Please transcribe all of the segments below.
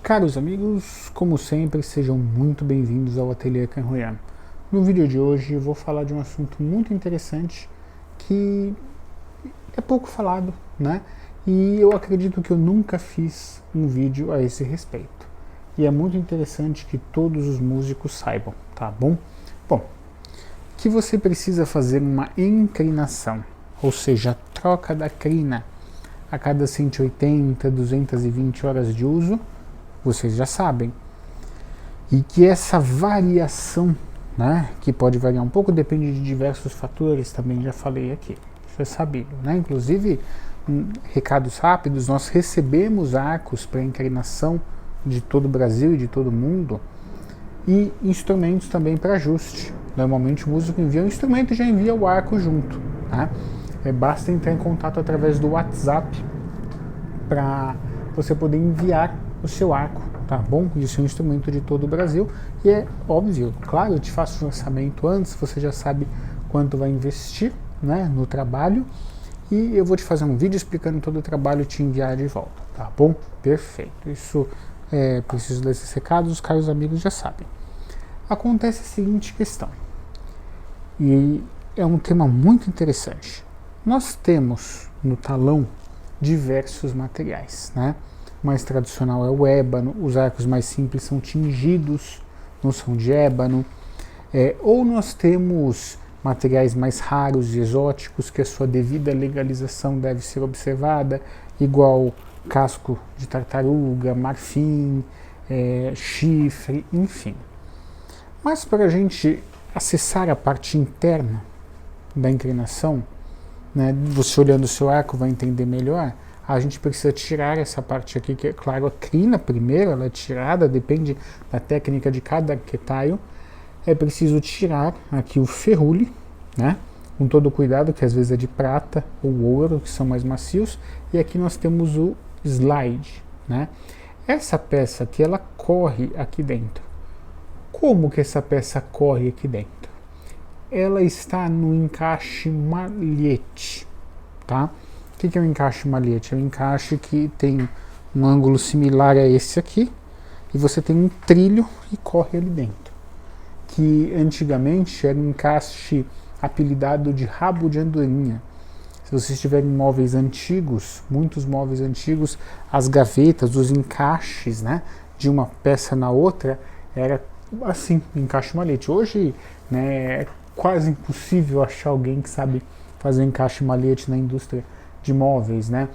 Caros amigos, como sempre, sejam muito bem-vindos ao Ateliê Canroyan. No vídeo de hoje eu vou falar de um assunto muito interessante que é pouco falado, né? E eu acredito que eu nunca fiz um vídeo a esse respeito. E é muito interessante que todos os músicos saibam, tá bom? Bom, que você precisa fazer uma inclinação, ou seja, a troca da crina a cada 180, 220 horas de uso, vocês já sabem. E que essa variação, né, que pode variar um pouco, depende de diversos fatores, também já falei aqui, isso é sabido, né? Inclusive, recados rápidos, nós recebemos arcos para inclinação de todo o Brasil e de todo o mundo, e instrumentos também para ajuste. Normalmente o músico envia o instrumento e já envia o arco junto, né? Basta entrar em contato através do WhatsApp para você poder enviar o seu arco, tá bom? E o seu instrumento de todo o Brasil. E é óbvio, claro, eu te faço o orçamento antes, você já sabe quanto vai investir, né, no trabalho. E eu vou te fazer um vídeo explicando todo o trabalho e te enviar de volta, tá bom? Perfeito. Isso preciso desses recados, os caros amigos já sabem. Acontece a seguinte questão, e é um tema muito interessante. Nós temos no talão diversos materiais, né? O mais tradicional é o ébano, os arcos mais simples são tingidos, não são de ébano, ou nós temos materiais mais raros e exóticos que a sua devida legalização deve ser observada, igual casco de tartaruga, marfim, chifre, enfim. Mas para a gente acessar a parte interna da inclinação, né, você olhando o seu arco vai entender melhor, a gente precisa tirar essa parte aqui, que é claro, a crina primeiro, ela é tirada, depende da técnica de cada arquetaio. É preciso tirar aqui o ferrule, né, com todo o cuidado, que às vezes é de prata ou ouro, que são mais macios, e aqui nós temos o slide, né. Essa peça aqui, ela corre aqui dentro. Como que essa peça corre aqui dentro? Ela está no encaixe malhete, tá? O que é um encaixe malhete? É um encaixe que tem um ângulo similar a esse aqui, e você tem um trilho e corre ali dentro, que antigamente era um encaixe apelidado de rabo de andorinha. Se vocês tiverem móveis antigos, muitos móveis antigos, as gavetas, os encaixes, né, de uma peça na outra, era assim, encaixe malhete. Hoje, né, é quase impossível achar alguém que sabe fazer encaixe malhete na indústria de móveis, né?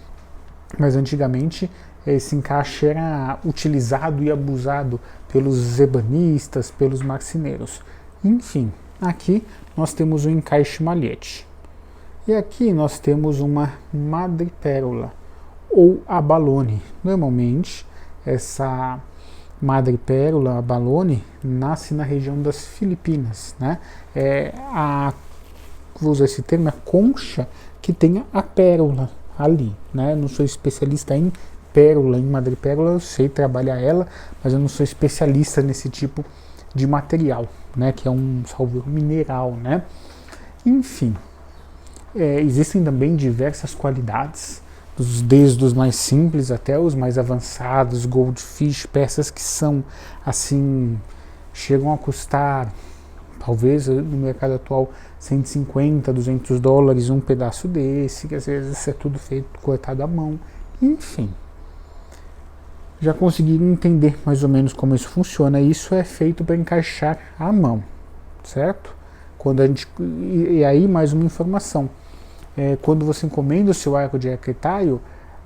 Mas antigamente esse encaixe era utilizado e abusado pelos ebanistas, pelos marceneiros. Enfim, aqui nós temos o encaixe malhete. E aqui nós temos uma madrepérola ou abalone. Normalmente essa madrepérola, abalone, nasce na região das Filipinas, né? Vou usar esse termo, a concha que tem a pérola ali, né? Eu não sou especialista em pérola, em madrepérola, eu sei trabalhar ela, mas eu não sou especialista nesse tipo de material, né? Que é um mineral, né? Enfim, existem também diversas qualidades, desde os mais simples até os mais avançados, goldfish, peças que são assim, chegam a custar talvez no mercado atual 150, 200 dólares um pedaço desse, que às vezes é tudo feito, cortado à mão, enfim. Já conseguiram entender mais ou menos como isso funciona. Isso é feito para encaixar à mão, certo? E aí mais uma informação. Quando você encomenda o seu arco de arquetaio,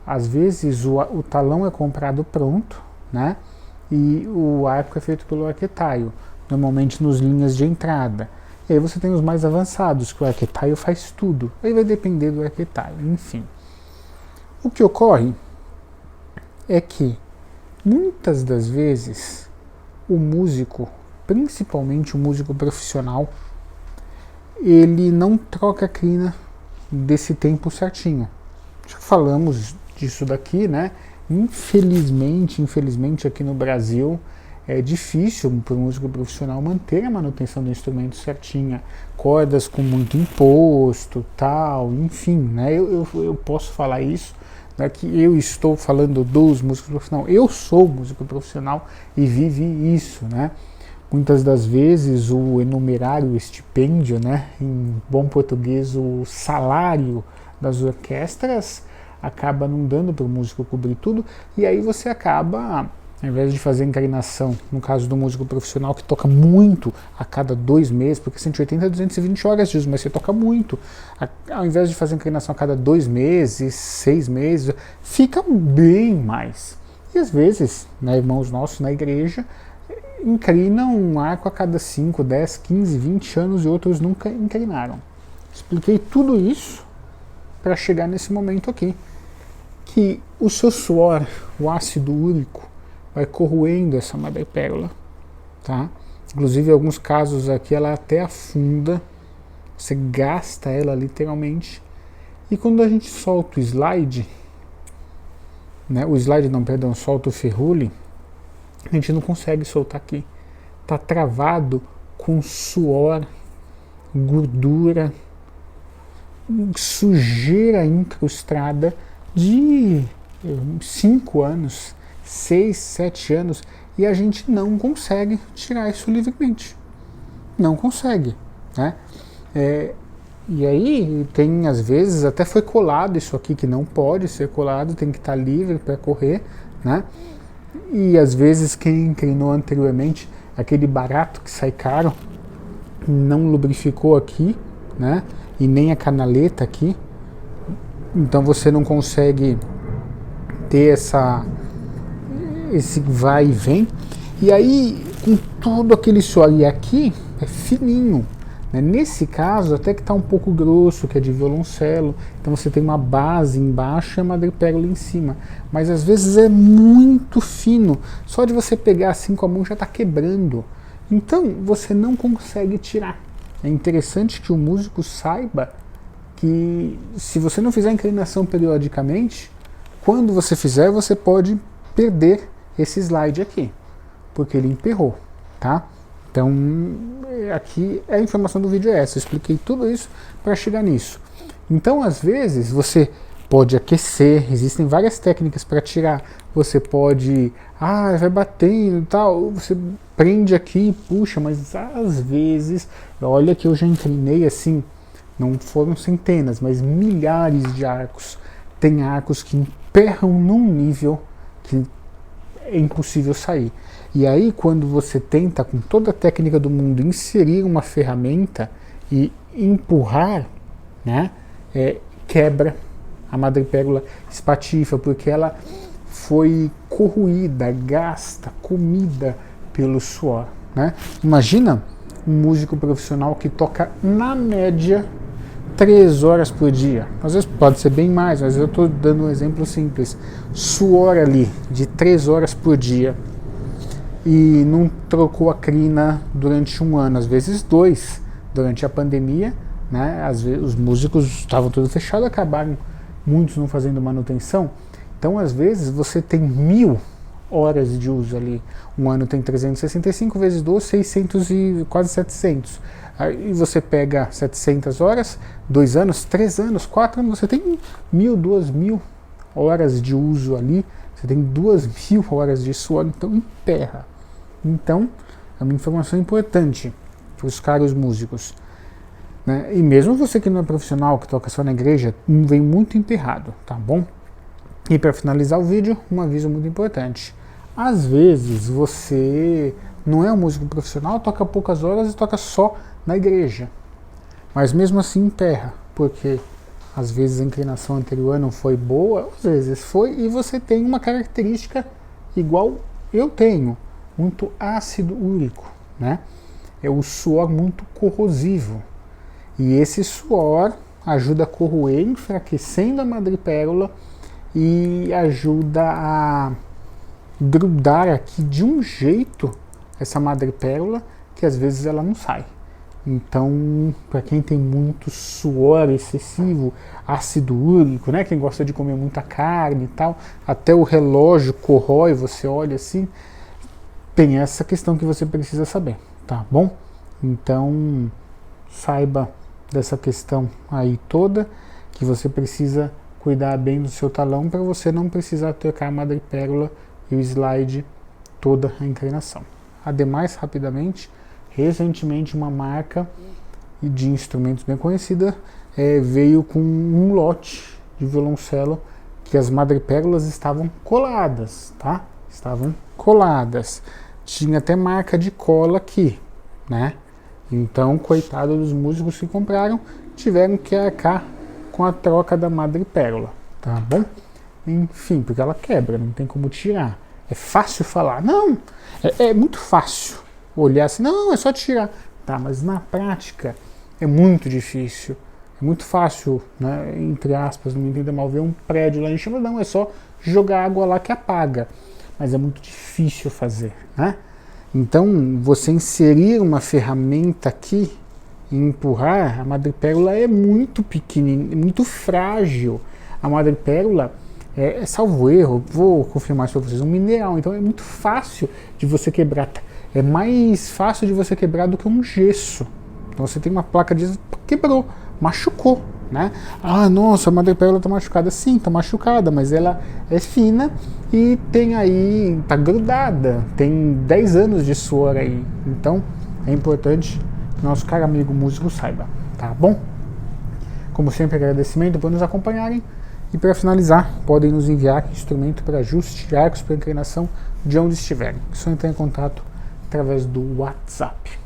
às vezes o talão é comprado pronto, né? E o arco é feito pelo arquetaio, normalmente nos linhas de entrada. E aí você tem os mais avançados, que o arquetaio faz tudo. Aí vai depender do arquetaio, enfim. O que ocorre é que muitas das vezes o músico, principalmente o músico profissional, ele não troca a crina desse tempo certinho. Já falamos disso daqui, né? Infelizmente aqui no Brasil é difícil para o músico profissional manter a manutenção do instrumento certinha, cordas com muito imposto, tal, enfim, né? Eu posso falar isso não é que eu estou falando dos músicos profissionais, eu sou músico profissional e vivi isso, né? Muitas das vezes o enumerário, o estipêndio, né, em bom português, o salário das orquestras acaba não dando para o músico cobrir tudo, e aí você acaba, ao invés de fazer inclinação, no caso do músico profissional que toca muito a cada 2 meses, porque 180 é 220 horas de uso, mas você toca muito, ao invés de fazer inclinação a cada 2 meses, 6 meses, fica bem mais. E às vezes, né, irmãos nossos na igreja, inclinam um arco a cada 5, 10, 15, 20 anos e outros nunca inclinaram. Expliquei tudo isso para chegar nesse momento aqui, que o seu suor, o ácido úrico, vai corroendo essa madrepérola, tá? Inclusive em alguns casos aqui ela até afunda, você gasta ela literalmente, e quando a gente solta o slide, né, solta o ferrule, a gente não consegue soltar aqui. Tá travado com suor, gordura, sujeira incrustada de 5 anos, 6, 7 anos, e a gente não consegue tirar isso livremente. Não consegue, né? E aí tem, às vezes, até foi colado isso aqui que não pode ser colado, tem que estar livre para correr, né? E às vezes quem inclinou anteriormente, aquele barato que sai caro, não lubrificou aqui, né? E nem a canaleta aqui. Então você não consegue ter esse vai e vem. E aí, com todo aquele suor, e aqui é fininho. Nesse caso, até que está um pouco grosso, que é de violoncelo, então você tem uma base embaixo e a madrepérola em cima. Mas às vezes é muito fino, só de você pegar assim com a mão já está quebrando. Então você não consegue tirar. É interessante que o músico saiba que se você não fizer a inclinação periodicamente, quando você fizer, você pode perder esse slide aqui, porque ele emperrou, tá? Então, aqui a informação do vídeo é essa. Eu expliquei tudo isso para chegar nisso. Então, às vezes, você pode aquecer, existem várias técnicas para tirar. Você pode, vai batendo e tal, você prende aqui e puxa, mas às vezes, olha que eu já inclinei assim, não foram centenas, mas milhares de arcos. Tem arcos que emperram num nível que é impossível sair. E aí, quando você tenta, com toda a técnica do mundo, inserir uma ferramenta e empurrar, né, quebra a madrepérola, espatifa, porque ela foi corroída, gasta, comida pelo suor, né? Imagina um músico profissional que toca, na média, 3 horas por dia. Às vezes pode ser bem mais, mas eu estou dando um exemplo simples. Suor ali, de 3 horas por dia, e não trocou a crina durante 1 ano, às vezes 2, durante a pandemia, né? Às vezes os músicos estavam todos fechados, acabaram muitos não fazendo manutenção. Então, às vezes, você tem 1000 horas de uso ali. 1 ano tem 365 vezes 12, 600 e quase 700. Aí você pega 700 horas, 2 anos, 3 anos, 4 anos, você tem 1000, 2000 horas de uso ali, você tem 2000 horas de suor, então emperra. Então, é uma informação importante para os caros músicos, né? E mesmo você que não é profissional, que toca só na igreja, vem muito emperrado, tá bom? E para finalizar o vídeo, um aviso muito importante. Às vezes você não é um músico profissional, toca poucas horas e toca só na igreja, mas mesmo assim emperra, porque às vezes a inclinação anterior não foi boa, às vezes foi, e você tem uma característica igual eu tenho, muito ácido úrico, né? É o suor muito corrosivo, e esse suor ajuda a corroer, enfraquecendo a madrepérola, e ajuda a grudar aqui de um jeito essa madrepérola que às vezes ela não sai. Então, para quem tem muito suor excessivo, ácido úrico, né, quem gosta de comer muita carne e tal, até o relógio corrói, você olha assim, tem essa questão que você precisa saber, tá bom? Então, saiba dessa questão aí toda, que você precisa cuidar bem do seu talão para você não precisar trocar a madrepérola e o slide toda a inclinação. Ademais, rapidamente, recentemente uma marca de instrumentos bem conhecida veio com um lote de violoncelo que as madrepérolas estavam coladas, tá? Estavam coladas. Tinha até marca de cola aqui, né? Então, coitado dos músicos que compraram, tiveram que arcar com a troca da madrepérola, tá bom? Enfim, porque ela quebra, não tem como tirar. É fácil falar, não, é muito fácil olhar assim, não, é só tirar. Tá, mas na prática é muito difícil. É muito fácil, né, entre aspas, não me entenda mal, ver um prédio lá em chama, não, é só jogar água lá que apaga. Mas é muito difícil fazer, né? Então, você inserir uma ferramenta aqui e empurrar, a madrepérola é muito pequenininha, muito frágil. A madrepérola salvo erro, vou confirmar isso para vocês, um mineral, então é muito fácil de você quebrar. É mais fácil de você quebrar do que um gesso. Então você tem uma placa de gesso, quebrou, machucou, né? Ah, nossa, a madrepérola está machucada. Sim, está machucada, mas ela é fina e tem aí, tá grudada, tem 10 anos de suor aí. Então é importante que nosso caro amigo músico saiba, tá bom? Como sempre, agradecimento por nos acompanharem. E para finalizar, podem nos enviar instrumento para ajuste, arcos para inclinação de onde estiverem. É só entrar em contato através do WhatsApp.